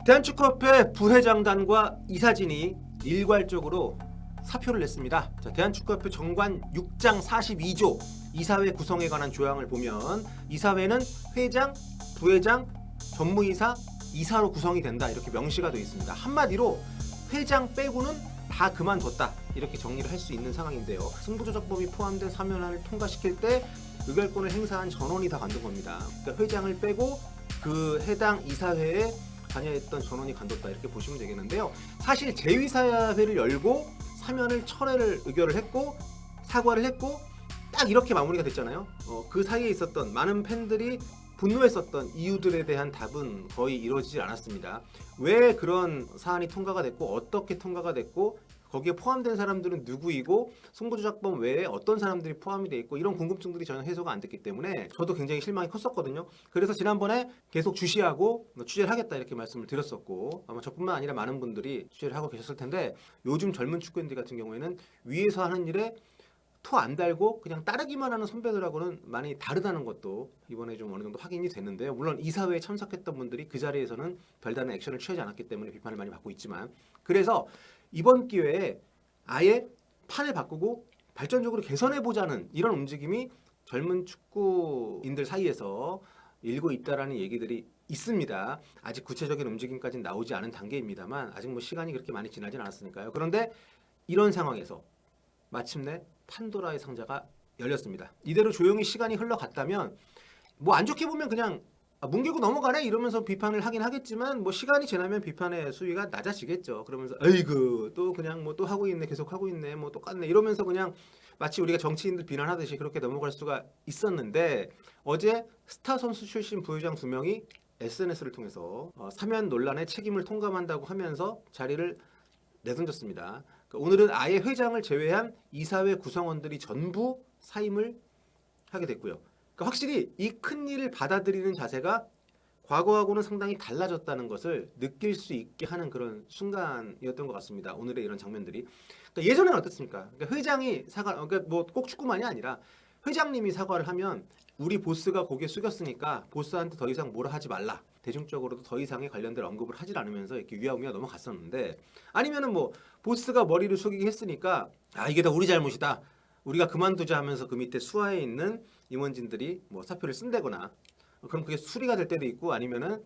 대한축구협회 부회장단과 이사진이 일괄적으로 사표를 냈습니다. 자, 대한축구협회 정관 6장 42조 이사회 구성에 관한 조항을 보면 이사회는 회장, 부회장, 전무이사, 이사로 구성이 된다 이렇게 명시가 되어 있습니다. 한마디로 회장 빼고는 다 그만뒀다 이렇게 정리를 할 수 있는 상황인데요. 승부조작법이 포함된 사면안을 통과시킬 때 의결권을 행사한 전원이 다 관둔 겁니다. 그러니까 회장을 빼고 그 해당 이사회에 관여했던 전원이 관뒀다 이렇게 보시면 되겠는데요. 사실 제2사회를 열고 사면을 철회를 의결을 했고 사과를 했고 딱 이렇게 마무리가 됐잖아요. 그 사이에 있었던 많은 팬들이 분노했었던 이유들에 대한 답은 거의 이루어지지 않았습니다. 왜 그런 사안이 통과가 됐고 어떻게 통과가 됐고 거기에 포함된 사람들은 누구이고 승부조작법 외에 어떤 사람들이 포함이 돼 있고 이런 궁금증들이 전혀 해소가 안 됐기 때문에 저도 굉장히 실망이 컸었거든요. 그래서 지난번에 계속 주시하고 취재를 하겠다 이렇게 말씀을 드렸었고 아마 저뿐만 아니라 많은 분들이 취재를 하고 계셨을 텐데 요즘 젊은 축구인들 같은 경우에는 위에서 하는 일에 토 안 달고 그냥 따르기만 하는 선배들하고는 많이 다르다는 것도 이번에 좀 어느 정도 확인이 됐는데요. 물론 이사회에 참석했던 분들이 그 자리에서는 별다른 액션을 취하지 않았기 때문에 비판을 많이 받고 있지만 그래서 이번 기회에 아예 판을 바꾸고 발전적으로 개선해보자는 이런 움직임이 젊은 축구인들 사이에서 일고 있다라는 얘기들이 있습니다. 아직 구체적인 움직임까지는 나오지 않은 단계입니다만 아직 뭐 시간이 그렇게 많이 지나진 않았으니까요. 그런데 이런 상황에서 마침내 판도라의 상자가 열렸습니다. 이대로 조용히 시간이 흘러갔다면 뭐 안 좋게 보면 그냥 뭉개고 넘어가네 이러면서 비판을 하긴 하겠지만 뭐 시간이 지나면 비판의 수위가 낮아지겠죠. 그러면서 에이그 또 그냥 뭐 또 하고 있네 계속 하고 있네 뭐 똑같네 이러면서 그냥 마치 우리가 정치인들 비난하듯이 그렇게 넘어갈 수가 있었는데 어제 스타 선수 출신 부회장 2명이 SNS를 통해서 사면 논란의 책임을 통감한다고 하면서 자리를 내던졌습니다. 오늘은 아예 회장을 제외한 이사회 구성원들이 전부 사임을 하게 됐고요. 그러니까 확실히 이 큰 일을 받아들이는 자세가 과거하고는 상당히 달라졌다는 것을 느낄 수 있게 하는 그런 순간이었던 것 같습니다. 오늘의 이런 장면들이. 그러니까 예전에는 어땠습니까? 그러니까 회장이 그러니까 뭐 꼭 축구만이 아니라 회장님이 사과를 하면 우리 보스가 고개 숙였으니까 보스한테 더 이상 뭐라 하지 말라. 대중적으로도 더 이상의 관련된 언급을 하질 않으면서 이렇게 위아우미가 넘어갔었는데 아니면은 뭐 보스가 머리를 숙이게 했으니까 이게 다 우리 잘못이다. 우리가 그만두자 하면서 그 밑에 수하에 있는 임원진들이 뭐 사표를 쓴다거나 그럼 그게 수리가 될 때도 있고 아니면은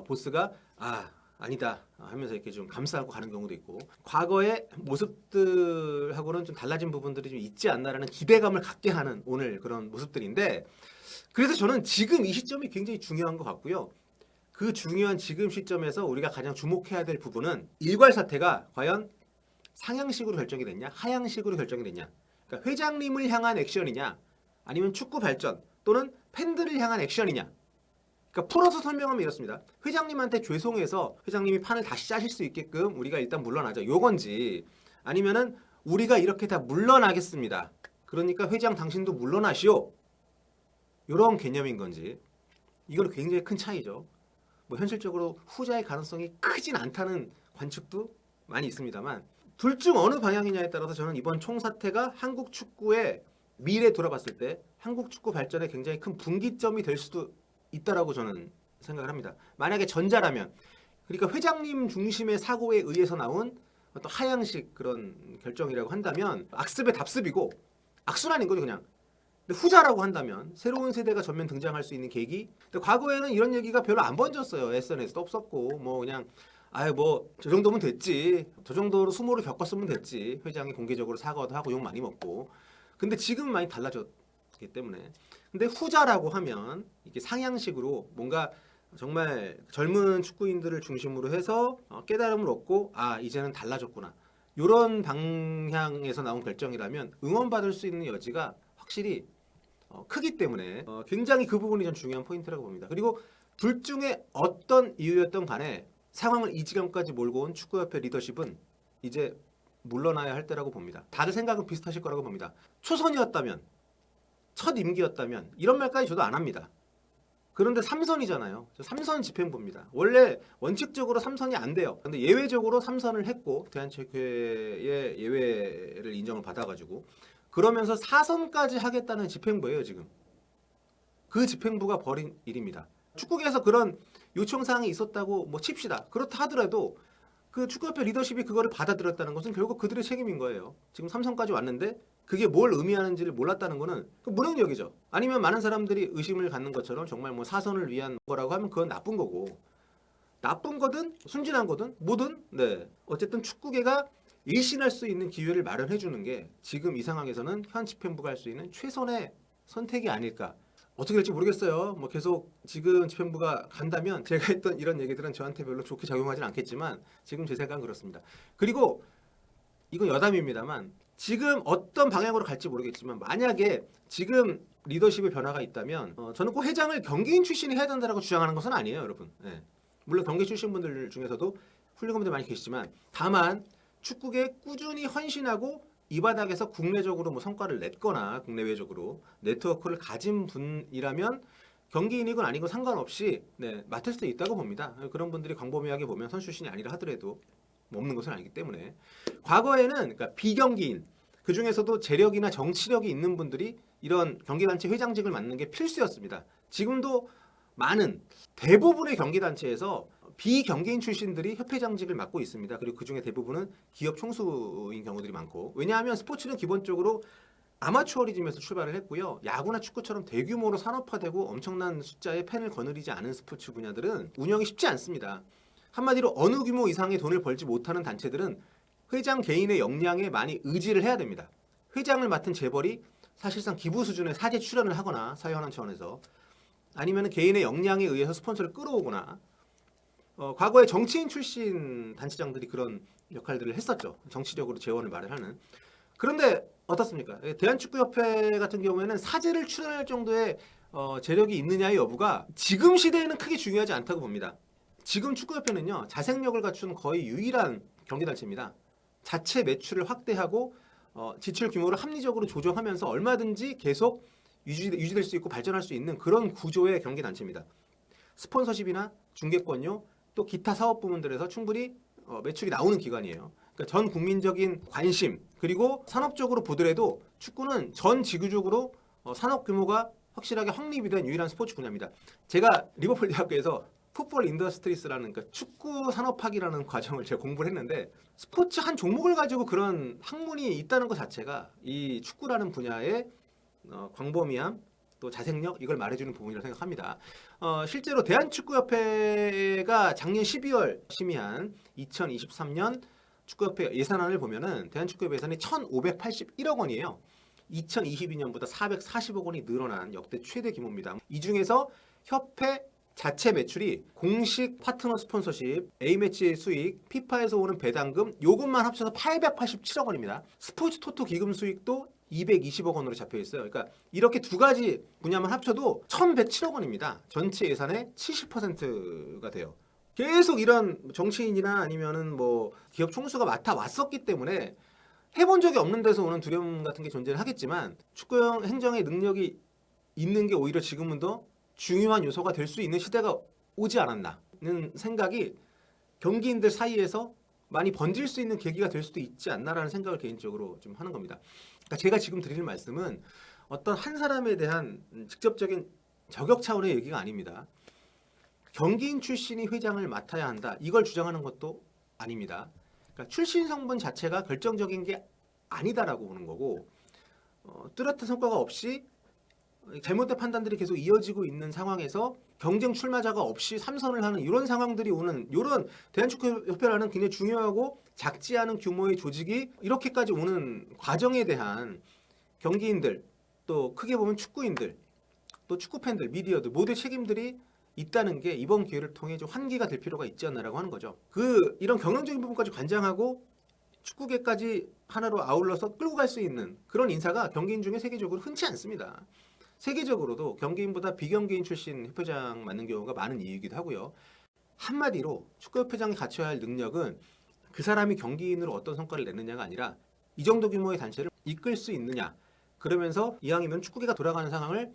보스가 아니다 하면서 이렇게 좀 감싸고 가는 경우도 있고 과거의 모습들하고는 좀 달라진 부분들이 좀 있지 않나라는 기대감을 갖게 하는 오늘 그런 모습들인데 그래서 저는 지금 이 시점이 굉장히 중요한 것 같고요. 그 중요한 지금 시점에서 우리가 가장 주목해야 될 부분은 일괄 사태가 과연 상향식으로 결정이 됐냐 하향식으로 결정이 됐냐 그러니까 회장님을 향한 액션이냐 아니면 축구 발전 또는 팬들을 향한 액션이냐 그러니까 풀어서 설명하면 이렇습니다. 회장님한테 죄송해서 회장님이 판을 다시 짜실 수 있게끔 우리가 일단 물러나자 요건지 아니면은 우리가 이렇게 다 물러나겠습니다. 그러니까 회장 당신도 물러나시오. 이런 개념인 건지 이건 굉장히 큰 차이죠. 뭐 현실적으로 후자의 가능성이 크진 않다는 관측도 많이 있습니다만 둘 중 어느 방향이냐에 따라서 저는 이번 총사태가 한국 축구의 미래에 돌아봤을 때 한국 축구 발전에 굉장히 큰 분기점이 될 수도 있다라고 저는 생각을 합니다. 만약에 전자라면 그러니까 회장님 중심의 사고에 의해서 나온 어떤 하향식 그런 결정이라고 한다면 악습의 답습이고 악순환인 거죠 그냥. 근데 후자라고 한다면 새로운 세대가 전면 등장할 수 있는 계기. 근데 과거에는 이런 얘기가 별로 안 번졌어요. SNS도 없었고 뭐 그냥 뭐 저 정도면 됐지. 저 정도로 수모를 겪었으면 됐지. 회장이 공개적으로 사과도 하고 욕 많이 먹고. 근데 지금은 많이 달라졌기 때문에. 근데 후자라고 하면 이게 상향식으로 뭔가 정말 젊은 축구인들을 중심으로 해서 깨달음을 얻고 이제는 달라졌구나. 이런 방향에서 나온 결정이라면 응원받을 수 있는 여지가 확실히 크기 때문에 굉장히 그 부분이 전 중요한 포인트라고 봅니다. 그리고 둘 중에 어떤 이유였던 간에 상황을 이 지경까지 몰고 온 축구협회 리더십은 이제 물러나야 할 때라고 봅니다. 다들 생각은 비슷하실 거라고 봅니다. 초선이었다면 첫 임기였다면 이런 말까지 저도 안 합니다. 그런데 3선이잖아요. 저 3선 집행부입니다. 원래 원칙적으로 3선이 안 돼요. 근데 예외적으로 3선을 했고 대한체육회의 예외를 인정을 받아가지고 그러면서 4선까지 하겠다는 집행부예요 지금. 그 집행부가 벌인 일입니다. 축구계에서 그런 요청 사항이 있었다고 뭐 칩시다. 그렇다 하더라도 그 축구협회 리더십이 그거를 받아들였다는 것은 결국 그들의 책임인 거예요. 지금 삼성까지 왔는데 그게 뭘 의미하는지를 몰랐다는 거는 그 무능력이죠. 아니면 많은 사람들이 의심을 갖는 것처럼 정말 뭐 사선을 위한 거라고 하면 그건 나쁜 거고, 나쁜 거든 순진한 거든 뭐든 네 어쨌든 축구계가 일신할 수 있는 기회를 마련해 주는 게 지금 이 상황에서는 현 집행부가 할 수 있는 최선의 선택이 아닐까. 어떻게 될지 모르겠어요. 뭐 계속 지금 집행부가 간다면 제가 했던 이런 얘기들은 저한테 별로 좋게 작용하진 않겠지만 지금 제 생각은 그렇습니다. 그리고 이건 여담입니다만 지금 어떤 방향으로 갈지 모르겠지만 만약에 지금 리더십의 변화가 있다면 저는 꼭 회장을 경기인 출신이 해야 된다고 주장하는 것은 아니에요, 여러분. 예. 물론 경기 출신 분들 중에서도 훌륭한 분들 많이 계시지만 다만 축구계에 꾸준히 헌신하고 이 바닥에서 국내적으로 뭐 성과를 냈거나 국내외적으로 네트워크를 가진 분이라면 경기인이건 아니건 상관없이 네, 맡을 수 있다고 봅니다. 그런 분들이 광범위하게 보면 선수 출신이 아니라 하더라도 뭐 없는 것은 아니기 때문에 과거에는 그러니까 비경기인 그 중에서도 재력이나 정치력이 있는 분들이 이런 경기단체 회장직을 맡는 게 필수였습니다. 지금도 많은 대부분의 경기단체에서 비경기인 출신들이 협회장직을 맡고 있습니다. 그리고 그중에 대부분은 기업 총수인 경우들이 많고 왜냐하면 스포츠는 기본적으로 아마추어리즘에서 출발을 했고요. 야구나 축구처럼 대규모로 산업화되고 엄청난 숫자의 팬을 거느리지 않은 스포츠 분야들은 운영이 쉽지 않습니다. 한마디로 어느 규모 이상의 돈을 벌지 못하는 단체들은 회장 개인의 역량에 많이 의지를 해야 됩니다. 회장을 맡은 재벌이 사실상 기부 수준의 사제 출연을 하거나 사회환원 차원에서 아니면 개인의 역량에 의해서 스폰서를 끌어오거나 과거에 정치인 출신 단체장들이 그런 역할들을 했었죠. 정치력으로 재원을 마련하는. 그런데 어떻습니까? 대한축구협회 같은 경우에는 사제를 출연할 정도의 재력이 있느냐의 여부가 지금 시대에는 크게 중요하지 않다고 봅니다. 지금 축구협회는요. 자생력을 갖춘 거의 유일한 경기단체입니다. 자체 매출을 확대하고 지출 규모를 합리적으로 조정하면서 얼마든지 계속 유지될 수 있고 발전할 수 있는 그런 구조의 경기단체입니다. 스폰서십이나 중계권료 또 기타 사업 부문들에서 충분히 매출이 나오는 기관이에요. 그러니까 전 국민적인 관심 그리고 산업적으로 보더라도 축구는 전 지구적으로 산업 규모가 확실하게 확립이 된 유일한 스포츠 분야입니다. 제가 리버풀 대학교에서 풋볼 인더스트리스라는 그러니까 축구 산업학이라는 과정을 제가 공부를 했는데 스포츠 한 종목을 가지고 그런 학문이 있다는 것 자체가 이 축구라는 분야의 광범위함 또 자생력 이걸 말해주는 부분이라고 생각합니다. 실제로 대한축구협회가 작년 12월 심의한 2023년 축구협회 예산안을 보면은 대한축구협회 예산이 1,581억 원이에요. 2022년보다 440억 원이 늘어난 역대 최대 규모입니다. 이 중에서 협회 자체 매출이 공식 파트너 스폰서십, A매치 수익, 피파에서 오는 배당금 요것만 합쳐서 887억 원입니다. 스포츠 토토 기금 수익도 220억 원으로 잡혀 있어요. 그러니까 이렇게 두 가지 분야만 합쳐도 1,107억 원입니다. 전체 예산의 70%가 돼요. 계속 이런 정치인이나 아니면은 뭐 기업 총수가 맡아 왔었기 때문에 해본 적이 없는 데서 오는 두려움 같은 게 존재를 하겠지만 축구 행정의 능력이 있는 게 오히려 지금은 더 중요한 요소가 될 수 있는 시대가 오지 않았나는 생각이 경기인들 사이에서 많이 번질 수 있는 계기가 될 수도 있지 않나라는 생각을 개인적으로 좀 하는 겁니다. 그러니까 제가 지금 드리는 말씀은 어떤 한 사람에 대한 직접적인 저격 차원의 얘기가 아닙니다. 경기인 출신이 회장을 맡아야 한다. 이걸 주장하는 것도 아닙니다. 그러니까 출신 성분 자체가 결정적인 게 아니다라고 보는 거고 뚜렷한 성과가 없이 잘못된 판단들이 계속 이어지고 있는 상황에서 경쟁 출마자가 없이 삼선을 하는 이런 상황들이 오는 이런 대한축구협회라는 굉장히 중요하고 작지 않은 규모의 조직이 이렇게까지 오는 과정에 대한 경기인들 또 크게 보면 축구인들 또 축구팬들 미디어들 모두의 책임들이 있다는 게 이번 기회를 통해 좀 환기가 될 필요가 있지 않나라고 하는 거죠. 이런 경영적인 부분까지 관장하고 축구계까지 하나로 아울러서 끌고 갈 수 있는 그런 인사가 경기인 중에 세계적으로 흔치 않습니다. 세계적으로도 경기인보다 비경기인 출신 협회장 맡는 경우가 많은 이유이기도 하고요. 한마디로 축구협회장이 갖춰야 할 능력은 그 사람이 경기인으로 어떤 성과를 냈느냐가 아니라 이 정도 규모의 단체를 이끌 수 있느냐. 그러면서 이왕이면 축구계가 돌아가는 상황을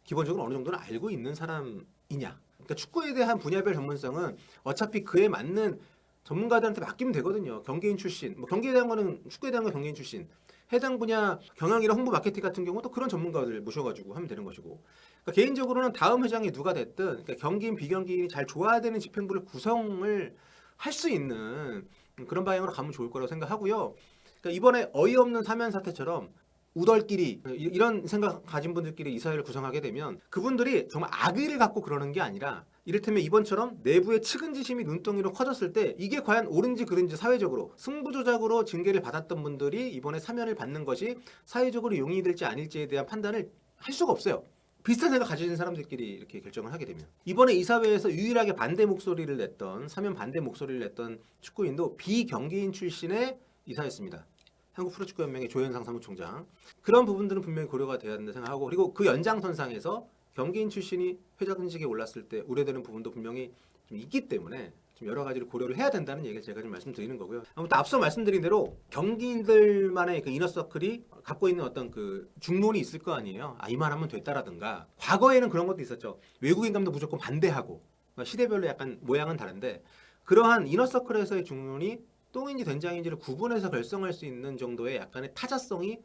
기본적으로 어느 정도는 알고 있는 사람이냐. 그러니까 축구에 대한 분야별 전문성은 어차피 그에 맞는 전문가들한테 맡기면 되거든요. 경기인 출신, 뭐 경기에 대한 거는 축구에 대한 건 경기인 출신. 해당 분야 경영이나 홍보 마케팅 같은 경우도 그런 전문가들 모셔가지고 하면 되는 것이고 그러니까 개인적으로는 다음 회장이 누가 됐든 그러니까 경기인 비경기인이 잘 조화되는 되는 집행부를 구성을 할 수 있는 그런 방향으로 가면 좋을 거라고 생각하고요. 그러니까 이번에 어이없는 사면 사태처럼 우덜끼리 이런 생각 가진 분들끼리 이사회를 구성하게 되면 그분들이 정말 악의를 갖고 그러는 게 아니라 이를테면 이번처럼 내부의 측은지심이 눈덩이로 커졌을 때 이게 과연 옳은지 그른지 사회적으로 승부조작으로 징계를 받았던 분들이 이번에 사면을 받는 것이 사회적으로 용인이 될지 아닐지에 대한 판단을 할 수가 없어요. 비슷한 생각 가지는 사람들끼리 이렇게 결정을 하게 되면 이번에 이사회에서 유일하게 반대 목소리를 냈던 사면 반대 목소리를 냈던 축구인도 비경기인 출신의 이사였습니다. 한국프로축구연맹의 조현상 사무총장. 그런 부분들은 분명히 고려가 돼야 된다 생각하고 그리고 그 연장선상에서 경기인 출신이 회장직에 올랐을 때 우려되는 부분도 분명히 좀 있기 때문에 좀 여러 가지를 고려를 해야 된다는 얘기를 제가 좀 말씀드리는 거고요. 아무튼 앞서 말씀드린 대로 경기인들만의 그 이너서클이 갖고 있는 어떤 그 중론이 있을 거 아니에요. 아, 이만하면 됐다라든가. 과거에는 그런 것도 있었죠. 외국인 감독 무조건 반대하고 그러니까 시대별로 약간 모양은 다른데 그러한 이너서클에서의 중론이 똥인지 된장인지를 구분해서 결정할 수 있는 정도의 약간의 타자성이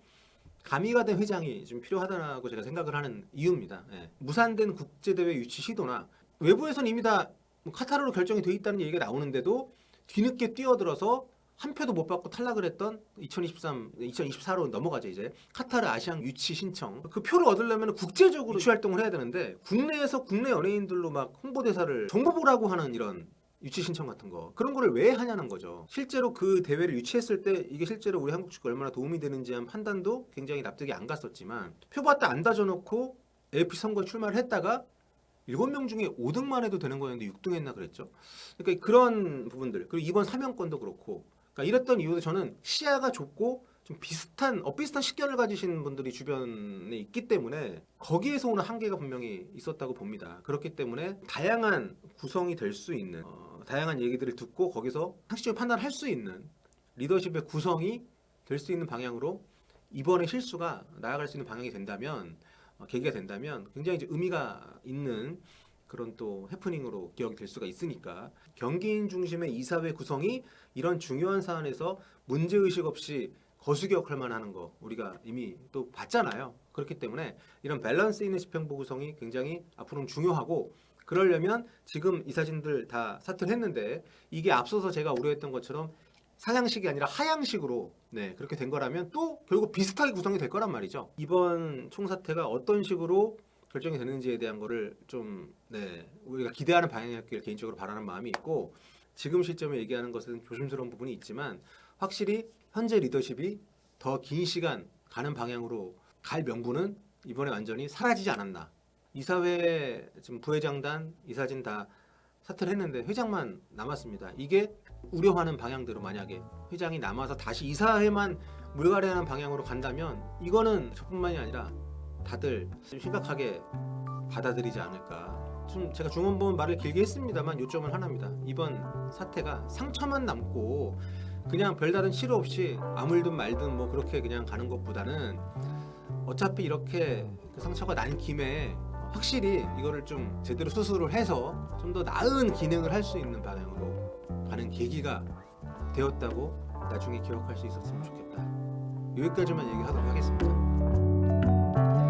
가미가 된 회장이 좀 필요하다고 제가 생각을 하는 이유입니다. 예. 무산된 국제대회 유치 시도나 외부에서는 이미 다 카타르로 결정이 돼 있다는 얘기가 나오는데도 뒤늦게 뛰어들어서 한 표도 못 받고 탈락을 했던 2024로 넘어가죠 이제 카타르 아시안 유치 신청 그 표를 얻으려면 국제적으로 유치 활동을 해야 되는데 국내에서 국내 연예인들로 막 홍보대사를 정보보라고 하는 이런 유치 신청 같은 거 그런 거를 왜 하냐는 거죠. 실제로 그 대회를 유치했을 때 이게 실제로 우리 한국 축구에 얼마나 도움이 되는지 한 판단도 굉장히 납득이 안 갔었지만 표 받다 안 다져놓고 AFC 선거에 출마를 했다가 7명 중에 5등만 해도 되는 거였는데 6등 했나 그랬죠. 그러니까 그런 부분들 그리고 이번 사면권도 그렇고 그러니까 이랬던 이유도 저는 시야가 좁고 좀 비슷한 식견을 가지신 분들이 주변에 있기 때문에 거기에서 오는 한계가 분명히 있었다고 봅니다. 그렇기 때문에 다양한 구성이 될 수 있는 다양한 얘기들을 듣고 거기서 상식적으로 판단할 수 있는 리더십의 구성이 될 수 있는 방향으로 이번의 실수가 나아갈 수 있는 방향이 된다면 계기가 된다면 굉장히 이제 의미가 있는 그런 또 해프닝으로 기억이 될 수가 있으니까 경기인 중심의 이사회 구성이 이런 중요한 사안에서 문제의식 없이 거수격할만 하는 거 우리가 이미 또 봤잖아요. 그렇기 때문에 이런 밸런스 있는 집행부 구성이 굉장히 앞으로는 중요하고 그러려면 지금 이사진들 다 사퇴를 했는데 이게 앞서서 제가 우려했던 것처럼 상향식이 아니라 하향식으로 그렇게 된 거라면 또 결국 비슷하게 구성이 될 거란 말이죠. 이번 총사태가 어떤 식으로 결정이 되는지에 대한 거를 좀 우리가 기대하는 방향이었길 개인적으로 바라는 마음이 있고 지금 시점에 얘기하는 것은 조심스러운 부분이 있지만 확실히 현재 리더십이 더 긴 시간 가는 방향으로 갈 명분은 이번에 완전히 사라지지 않았나. 이사회 지금 부회장단, 이사진 다 사퇴를 했는데 회장만 남았습니다. 이게 우려하는 방향대로 만약에 회장이 남아서 다시 이사회만 물갈이하는 방향으로 간다면 이거는 저뿐만이 아니라 다들 좀 심각하게 받아들이지 않을까. 좀 제가 중원본 말을 길게 했습니다만 요점은 하나입니다. 이번 사태가 상처만 남고 그냥 별다른 치료 없이 아물든 말든 뭐 그렇게 그냥 가는 것보다는 어차피 이렇게 그 상처가 난 김에 확실히 이거를 좀 제대로 수술을 해서 좀 더 나은 기능을 할 수 있는 방향으로 가는 계기가 되었다고 나중에 기억할 수 있었으면 좋겠다. 여기까지만 얘기하도록 하겠습니다.